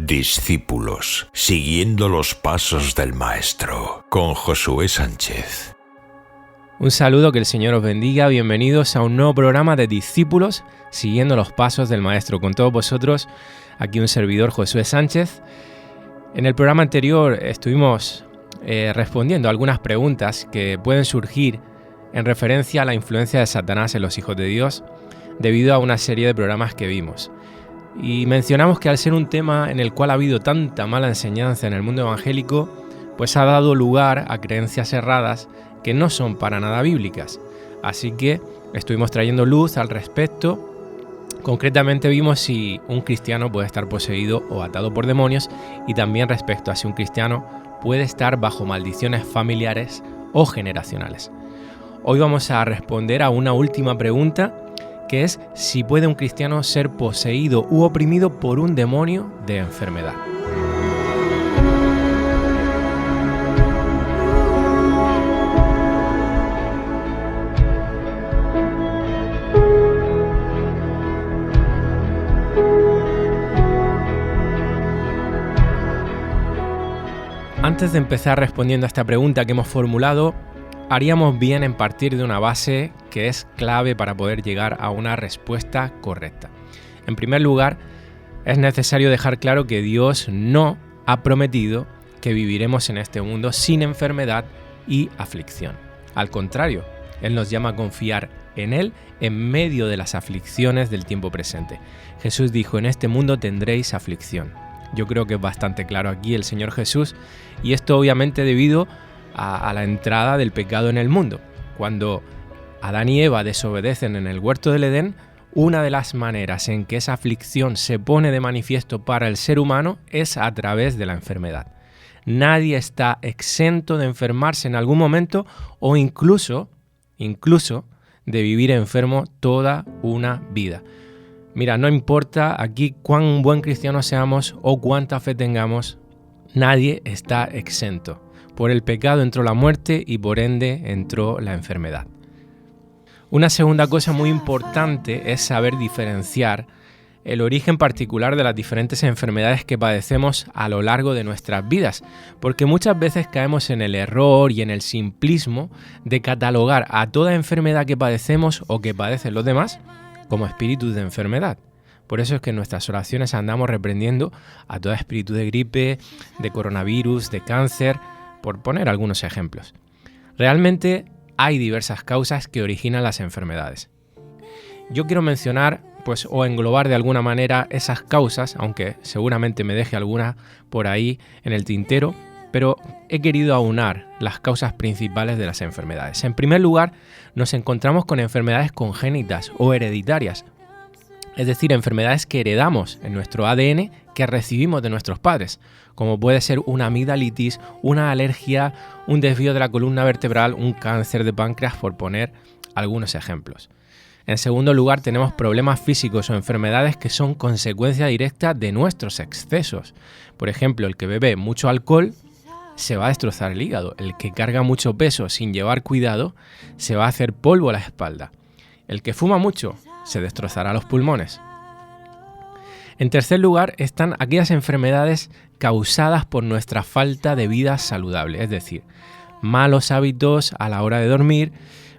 Discípulos, siguiendo los pasos del Maestro, con Josué Sánchez. Un saludo, que el Señor os bendiga. Bienvenidos a un nuevo programa de Discípulos, siguiendo los pasos del Maestro. Con todos vosotros, aquí un servidor, Josué Sánchez. En el programa anterior estuvimos respondiendo a algunas preguntas que pueden surgir en referencia a la influencia de Satanás en los hijos de Dios, debido a una serie de programas que vimos. Y mencionamos que al ser un tema en el cual ha habido tanta mala enseñanza en el mundo evangélico, pues ha dado lugar a creencias erradas que no son para nada bíblicas. Así que estuvimos trayendo luz al respecto. Concretamente vimos si un cristiano puede estar poseído o atado por demonios, y también respecto a si un cristiano puede estar bajo maldiciones familiares o generacionales. Hoy vamos a responder a una última pregunta, que es si puede un cristiano ser poseído u oprimido por un demonio de enfermedad. Antes de empezar respondiendo a esta pregunta que hemos formulado, haríamos bien en partir de una base que es clave para poder llegar a una respuesta correcta. En primer lugar, es necesario dejar claro que Dios no ha prometido que viviremos en este mundo sin enfermedad y aflicción. Al contrario, Él nos llama a confiar en Él en medio de las aflicciones del tiempo presente. Jesús dijo: en este mundo tendréis aflicción. Yo creo que es bastante claro aquí el Señor Jesús, y esto obviamente debido a la entrada del pecado en el mundo. Cuando Adán y Eva desobedecen en el huerto del Edén, una de las maneras en que esa aflicción se pone de manifiesto para el ser humano es a través de la enfermedad. Nadie está exento de enfermarse en algún momento, o incluso de vivir enfermo toda una vida. Mira, no importa aquí cuán buen cristiano seamos o cuánta fe tengamos, nadie está exento. Por el pecado entró la muerte y por ende entró la enfermedad. Una segunda cosa muy importante es saber diferenciar el origen particular de las diferentes enfermedades que padecemos a lo largo de nuestras vidas, porque muchas veces caemos en el error y en el simplismo de catalogar a toda enfermedad que padecemos o que padecen los demás como espíritus de enfermedad. Por eso es que en nuestras oraciones andamos reprendiendo a toda espíritu de gripe, de coronavirus, de cáncer, por poner algunos ejemplos. Realmente hay diversas causas que originan las enfermedades. Yo quiero mencionar, o englobar de alguna manera esas causas, aunque seguramente me deje alguna por ahí en el tintero, pero he querido aunar las causas principales de las enfermedades. En primer lugar, nos encontramos con enfermedades congénitas o hereditarias, es decir, enfermedades que heredamos en nuestro ADN, que recibimos de nuestros padres, como puede ser una amigdalitis, una alergia, un desvío de la columna vertebral, un cáncer de páncreas, por poner algunos ejemplos. En segundo lugar, tenemos problemas físicos o enfermedades que son consecuencia directa de nuestros excesos. Por ejemplo, el que bebe mucho alcohol se va a destrozar el hígado. El que carga mucho peso sin llevar cuidado se va a hacer polvo a la espalda. El que fuma mucho se destrozará los pulmones. En tercer lugar, están aquellas enfermedades causadas por nuestra falta de vida saludable, es decir, malos hábitos a la hora de dormir,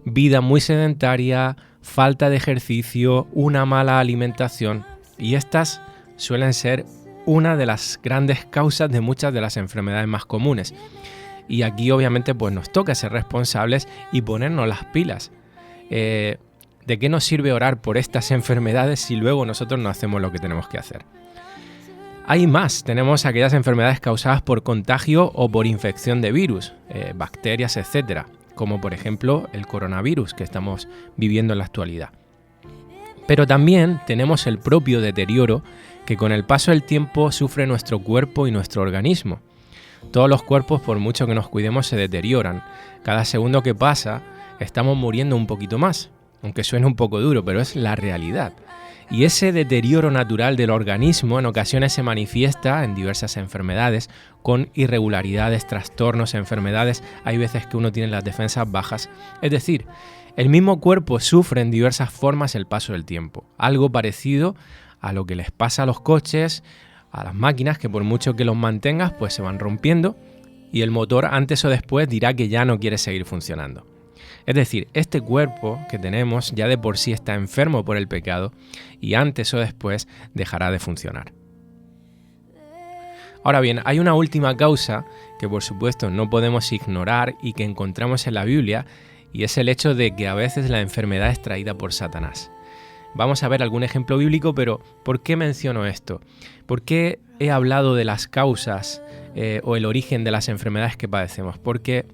vida muy sedentaria, falta de ejercicio, una mala alimentación, y estas suelen ser una de las grandes causas de muchas de las enfermedades más comunes. Y aquí obviamente nos toca ser responsables y ponernos las pilas. ¿De qué nos sirve orar por estas enfermedades si luego nosotros no hacemos lo que tenemos que hacer? Hay más, tenemos aquellas enfermedades causadas por contagio o por infección de virus, bacterias, etcétera, como por ejemplo el coronavirus que estamos viviendo en la actualidad. Pero también tenemos el propio deterioro que con el paso del tiempo sufre nuestro cuerpo y nuestro organismo. Todos los cuerpos, por mucho que nos cuidemos, se deterioran. Cada segundo que pasa estamos muriendo un poquito más. Aunque suene un poco duro, pero es la realidad. Y ese deterioro natural del organismo en ocasiones se manifiesta en diversas enfermedades, con irregularidades, trastornos, enfermedades. Hay veces que uno tiene las defensas bajas. Es decir, el mismo cuerpo sufre en diversas formas el paso del tiempo. Algo parecido a lo que les pasa a los coches a las máquinas que por mucho que los mantengas, pues se van rompiendo y el motor antes o después dirá que ya no quiere seguir funcionando. Es decir, este cuerpo que tenemos ya de por sí está enfermo por el pecado y antes o después dejará de funcionar. Ahora bien, hay una última causa que por supuesto no podemos ignorar y que encontramos en la Biblia, y es el hecho de que a veces la enfermedad es traída por Satanás. Vamos a ver algún ejemplo bíblico, pero ¿por qué menciono esto? ¿Por qué he hablado de las causas o el origen de las enfermedades que padecemos? Porque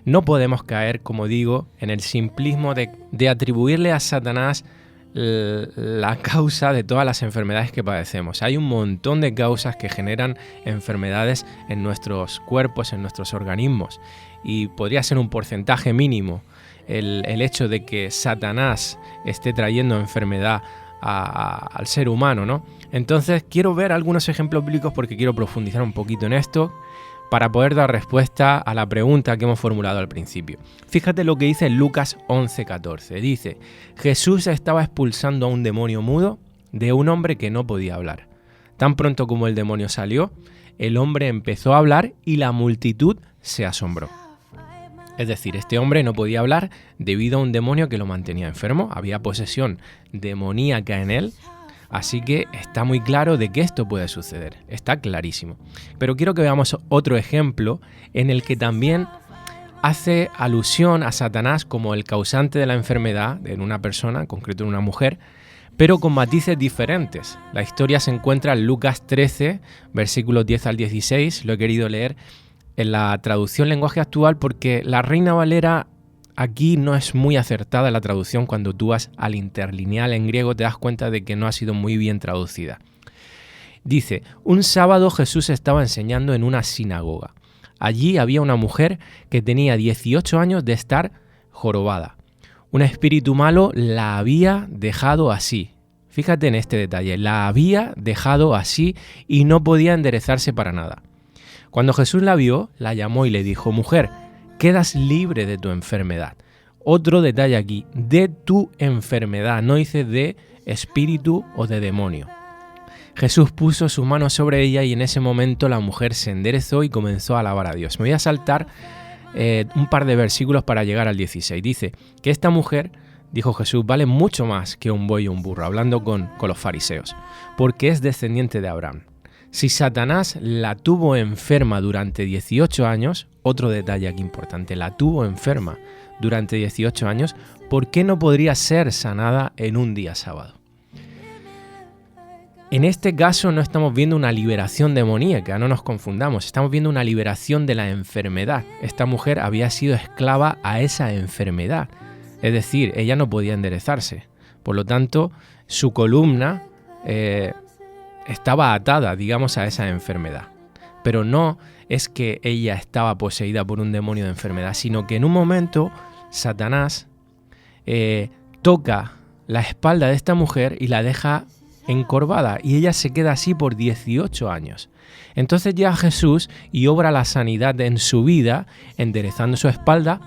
no podemos caer, como digo, en el simplismo de atribuirle a Satanás la causa de todas las enfermedades que padecemos. Hay un montón de causas que generan enfermedades en nuestros cuerpos, en nuestros organismos, y podría ser un porcentaje mínimo el hecho de que Satanás esté trayendo enfermedad al ser humano, ¿no? Entonces quiero ver algunos ejemplos bíblicos porque quiero profundizar un poquito en esto para poder dar respuesta a la pregunta que hemos formulado al principio. Fíjate lo que dice Lucas 11:14. Dice: Jesús estaba expulsando a un demonio mudo de un hombre que no podía hablar. Tan pronto como el demonio salió, el hombre empezó a hablar y la multitud se asombró. Es decir, este hombre no podía hablar debido a un demonio que lo mantenía enfermo, había posesión demoníaca en él, así que está muy claro de que esto puede suceder, está clarísimo. Pero quiero que veamos otro ejemplo en el que también hace alusión a Satanás como el causante de la enfermedad en una persona, en concreto en una mujer, pero con matices diferentes. La historia se encuentra en Lucas 13, versículos 10 al 16, lo he querido leer en la traducción lenguaje actual porque la Reina Valera aquí no es muy acertada la traducción. Cuando tú vas al interlineal en griego te das cuenta de que no ha sido muy bien traducida. Dice: un sábado Jesús estaba enseñando en una sinagoga. Allí había una mujer que tenía 18 años de estar jorobada. Un espíritu malo la había dejado así. Fíjate en este detalle, la había dejado así y no podía enderezarse para nada. Cuando Jesús la vio, la llamó y le dijo: mujer, quedas libre de tu enfermedad. Otro detalle aquí, de tu enfermedad, no dice de espíritu o de demonio. Jesús puso su mano sobre ella y en ese momento la mujer se enderezó y comenzó a alabar a Dios. Me voy a saltar un par de versículos para llegar al 16. Dice que esta mujer, dijo Jesús, vale mucho más que un buey o un burro, hablando con los fariseos, porque es descendiente de Abraham. Si Satanás la tuvo enferma durante 18 años, otro detalle aquí importante, la tuvo enferma durante 18 años, ¿por qué no podría ser sanada en un día sábado? En este caso no estamos viendo una liberación demoníaca, no nos confundamos, estamos viendo una liberación de la enfermedad. Esta mujer había sido esclava a esa enfermedad, es decir, ella no podía enderezarse. Por lo tanto, su columna estaba atada, digamos, a esa enfermedad. Pero no es que ella estaba poseída por un demonio de enfermedad, sino que en un momento Satanás toca la espalda de esta mujer y la deja encorvada y ella se queda así por 18 años. Entonces llega Jesús y obra la sanidad en su vida, enderezando su espalda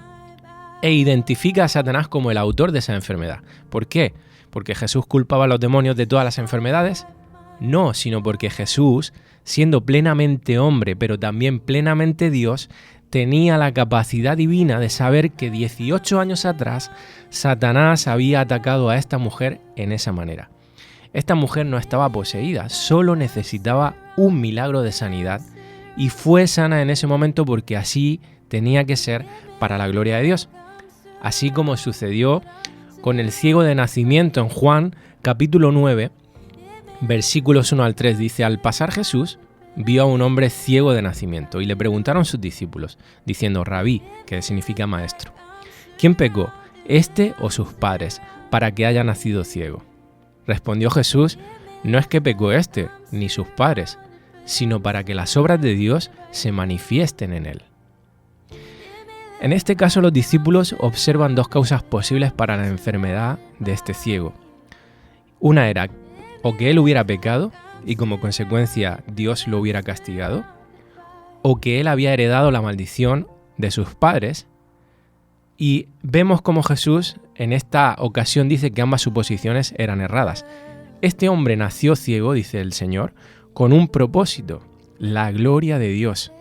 e identifica a Satanás como el autor de esa enfermedad. ¿Por qué? ¿Porque Jesús culpaba a los demonios de todas las enfermedades? No, sino porque Jesús, siendo plenamente hombre, pero también plenamente Dios, tenía la capacidad divina de saber que 18 años atrás Satanás había atacado a esta mujer en esa manera. Esta mujer no estaba poseída, solo necesitaba un milagro de sanidad y fue sana en ese momento porque así tenía que ser para la gloria de Dios. Así como sucedió con el ciego de nacimiento en Juan capítulo 9, versículos 1 al 3, dice: al pasar Jesús vio a un hombre ciego de nacimiento y le preguntaron sus discípulos, diciendo: Rabí, que significa maestro, ¿quién pecó, este o sus padres, para que haya nacido ciego? Respondió Jesús: no es que pecó este, ni sus padres, sino para que las obras de Dios se manifiesten en él. En este caso, los discípulos observan dos causas posibles para la enfermedad de este ciego. Una era o que él hubiera pecado y como consecuencia Dios lo hubiera castigado, o que él había heredado la maldición de sus padres. Y vemos cómo Jesús en esta ocasión dice que ambas suposiciones eran erradas. Este hombre nació ciego, dice el Señor, con un propósito, la gloria de Dios.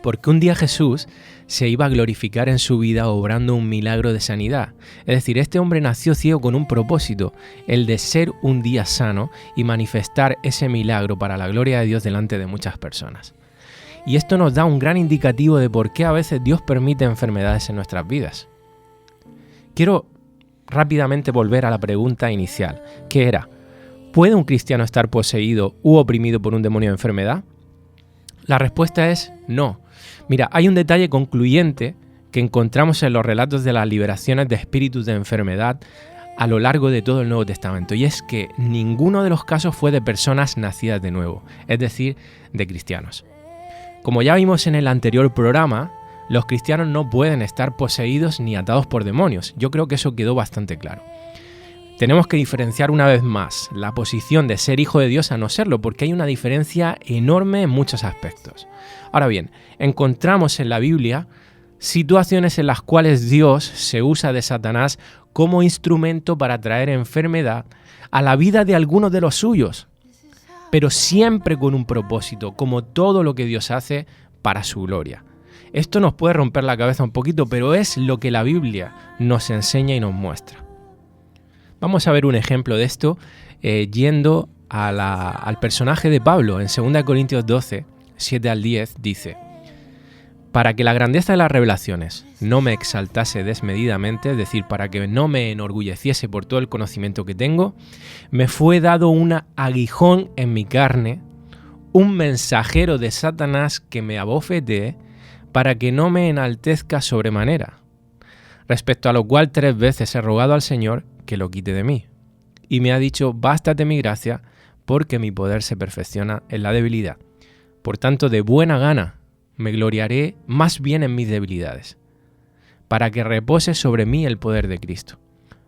Porque un día Jesús se iba a glorificar en su vida obrando un milagro de sanidad. Es decir, este hombre nació ciego con un propósito, el de ser un día sano y manifestar ese milagro para la gloria de Dios delante de muchas personas. Y esto nos da un gran indicativo de por qué a veces Dios permite enfermedades en nuestras vidas. Quiero rápidamente volver a la pregunta inicial, que era, ¿puede un cristiano estar poseído u oprimido por un demonio de enfermedad? La respuesta es no. Mira, hay un detalle concluyente que encontramos en los relatos de las liberaciones de espíritus de enfermedad a lo largo de todo el Nuevo Testamento, y es que ninguno de los casos fue de personas nacidas de nuevo, es decir, de cristianos. Como ya vimos en el anterior programa, los cristianos no pueden estar poseídos ni atados por demonios. Yo creo que eso quedó bastante claro. Tenemos que diferenciar una vez más la posición de ser hijo de Dios a no serlo, porque hay una diferencia enorme en muchos aspectos. Ahora bien, encontramos en la Biblia situaciones en las cuales Dios se usa de Satanás como instrumento para traer enfermedad a la vida de algunos de los suyos, pero siempre con un propósito, como todo lo que Dios hace para su gloria. Esto nos puede romper la cabeza un poquito, pero es lo que la Biblia nos enseña y nos muestra. Vamos a ver un ejemplo de esto yendo al personaje de Pablo. En 2 Corintios 12, 7 al 10 dice: para que la grandeza de las revelaciones no me exaltase desmedidamente, es decir, para que no me enorgulleciese por todo el conocimiento que tengo, me fue dado un aguijón en mi carne, un mensajero de Satanás que me abofetee, para que no me enaltezca sobremanera. Respecto a lo cual 3 veces he rogado al Señor que lo quite de mí. Y me ha dicho: bástate mi gracia, porque mi poder se perfecciona en la debilidad. Por tanto, de buena gana me gloriaré más bien en mis debilidades, para que repose sobre mí el poder de Cristo.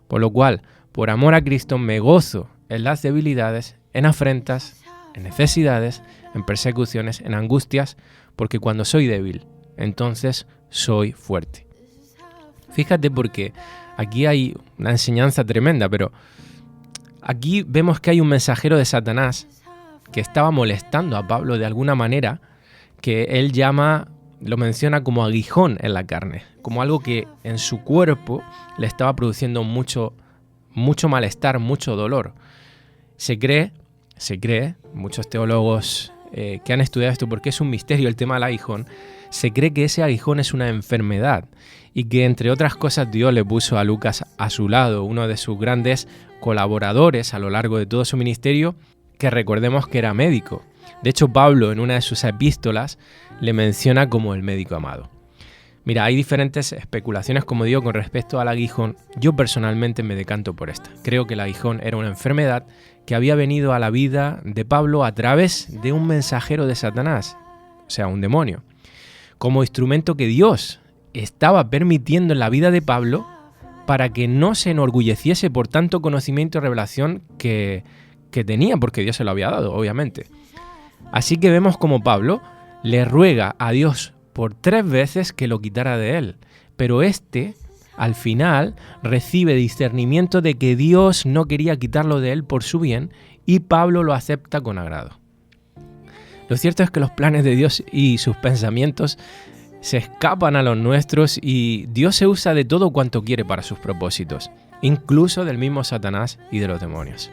Por lo cual, por amor a Cristo, me gozo en las debilidades, en afrentas, en necesidades, en persecuciones, en angustias, porque cuando soy débil, entonces soy fuerte. Fíjate, porque aquí hay una enseñanza tremenda, pero aquí vemos que hay un mensajero de Satanás que estaba molestando a Pablo de alguna manera, que él lo menciona como aguijón en la carne, como algo que en su cuerpo le estaba produciendo mucho malestar, mucho dolor. Se cree, muchos teólogos que han estudiado esto, porque es un misterio el tema del aguijón, se cree que ese aguijón es una enfermedad y que, entre otras cosas, Dios le puso a Lucas a su lado, uno de sus grandes colaboradores a lo largo de todo su ministerio, que recordemos que era médico. De hecho, Pablo, en una de sus epístolas, le menciona como el médico amado. Mira, hay diferentes especulaciones, como digo, con respecto al aguijón. Yo personalmente me decanto por esta. Creo que el aguijón era una enfermedad que había venido a la vida de Pablo a través de un mensajero de Satanás, o sea, un demonio, como instrumento que Dios estaba permitiendo en la vida de Pablo para que no se enorgulleciese por tanto conocimiento y revelación que tenía, porque Dios se lo había dado, obviamente. Así que vemos como Pablo le ruega a Dios por 3 veces que lo quitara de él, pero al final recibe discernimiento de que Dios no quería quitarlo de él por su bien, y Pablo lo acepta con agrado. Lo cierto es que los planes de Dios y sus pensamientos se escapan a los nuestros, y Dios se usa de todo cuanto quiere para sus propósitos, incluso del mismo Satanás y de los demonios.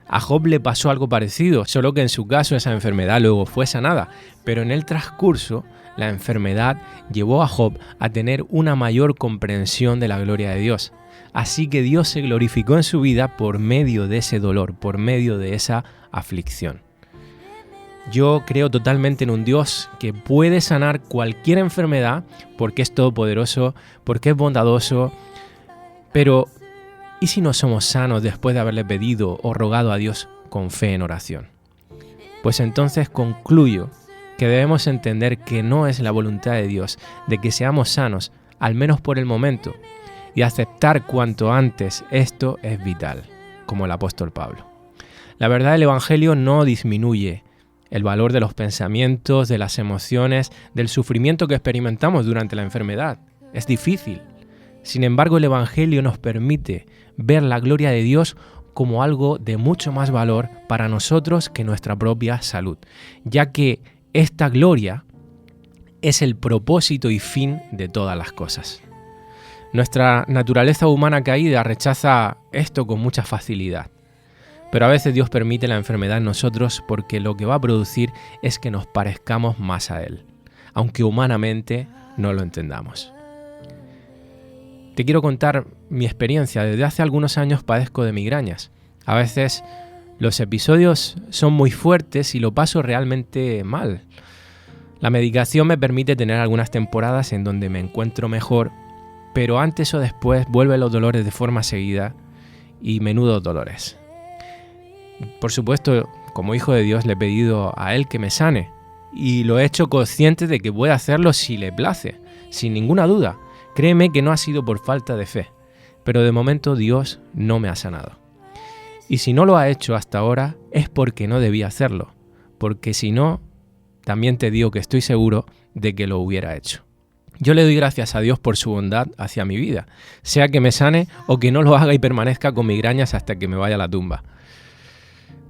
A Job le pasó algo parecido, solo que en su caso esa enfermedad luego fue sanada, pero en el transcurso la enfermedad llevó a Job a tener una mayor comprensión de la gloria de Dios. Así que Dios se glorificó en su vida por medio de ese dolor, por medio de esa aflicción. Yo creo totalmente en un Dios que puede sanar cualquier enfermedad, porque es todopoderoso, porque es bondadoso, pero ¿y si no somos sanos después de haberle pedido o rogado a Dios con fe en oración? Pues entonces concluyo que debemos entender que no es la voluntad de Dios de que seamos sanos, al menos por el momento, y aceptar cuanto antes esto es vital, como el apóstol Pablo. La verdad, el Evangelio no disminuye el valor de los pensamientos, de las emociones, del sufrimiento que experimentamos durante la enfermedad. Es difícil. Sin embargo, el Evangelio nos permite ver la gloria de Dios como algo de mucho más valor para nosotros que nuestra propia salud, ya que esta gloria es el propósito y fin de todas las cosas. Nuestra naturaleza humana caída rechaza esto con mucha facilidad, pero a veces Dios permite la enfermedad en nosotros porque lo que va a producir es que nos parezcamos más a Él, aunque humanamente no lo entendamos. Te quiero contar mi experiencia. Desde hace algunos años padezco de migrañas. A veces los episodios son muy fuertes y lo paso realmente mal. La medicación me permite tener algunas temporadas en donde me encuentro mejor, pero antes o después vuelven los dolores de forma seguida y menudos dolores. Por supuesto, como hijo de Dios le he pedido a Él que me sane y lo he hecho consciente de que puede hacerlo si le place, sin ninguna duda. Créeme que no ha sido por falta de fe, pero de momento Dios no me ha sanado. Y si no lo ha hecho hasta ahora es porque no debía hacerlo, porque si no, también te digo que estoy seguro de que lo hubiera hecho. Yo le doy gracias a Dios por su bondad hacia mi vida, sea que me sane o que no lo haga y permanezca con migrañas hasta que me vaya a la tumba.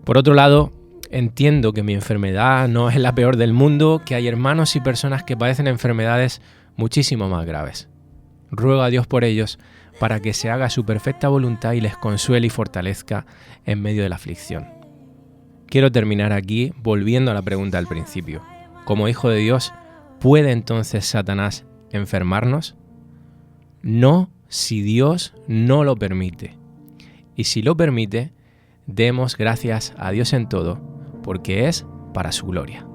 Por otro lado, entiendo que mi enfermedad no es la peor del mundo, que hay hermanos y personas que padecen enfermedades muchísimo más graves. Ruego a Dios por ellos para que se haga su perfecta voluntad y les consuele y fortalezca en medio de la aflicción. Quiero terminar aquí volviendo a la pregunta del principio. Como hijo de Dios, ¿puede entonces Satanás enfermarnos? No, si Dios no lo permite. Y si lo permite, demos gracias a Dios en todo, porque es para su gloria.